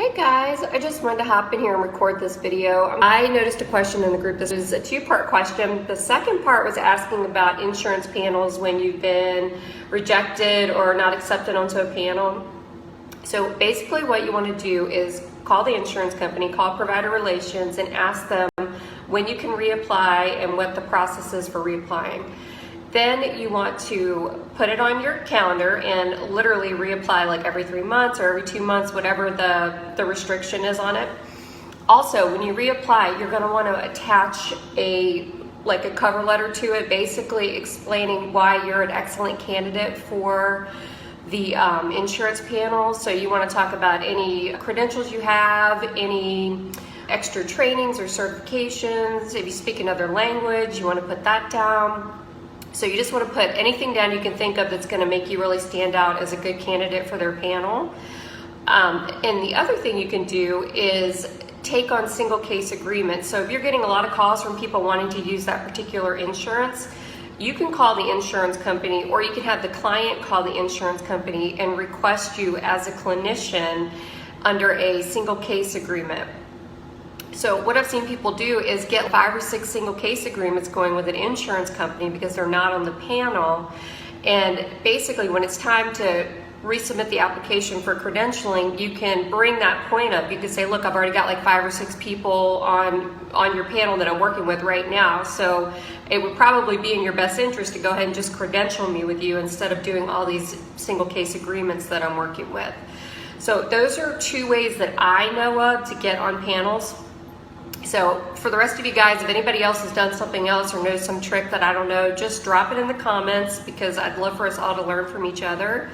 Hey guys, I just wanted to hop in here and record this video. I noticed a question in the group. This is a two-part question. The second part was asking about insurance panels when you've been rejected or not accepted onto a panel. So basically what you want to do is call the insurance company, call provider relations, and ask them when you can reapply and what the process is for reapplying. Then you want to put it on your calendar and literally reapply like every 3 months or every 2 months, whatever the restriction is on it. Also, when you reapply, you're going to want to attach a cover letter to it, basically explaining why you're an excellent candidate for the insurance panel. So you want to talk about any credentials you have, any extra trainings or certifications. If you speak another language, you want to put that down. So you just want to put anything down you can think of that's going to make you really stand out as a good candidate for their panel. And the other thing you can do is take on single case agreements. So if you're getting a lot of calls from people wanting to use that particular insurance, you can call the insurance company, or you can have the client call the insurance company and request you as a clinician under a single case agreement. So what I've seen people do is get 5 or 6 single case agreements going with an insurance company because they're not on the panel. And basically when it's time to resubmit the application for credentialing, you can bring that point up. You can say, look, I've already got like 5 or 6 people on your panel that I'm working with right now. So it would probably be in your best interest to go ahead and just credential me with you instead of doing all these single case agreements that I'm working with. So those are 2 ways that I know of to get on panels. So for the rest of you guys, if anybody else has done something else or knows some trick that I don't know, just drop it in the comments because I'd love for us all to learn from each other.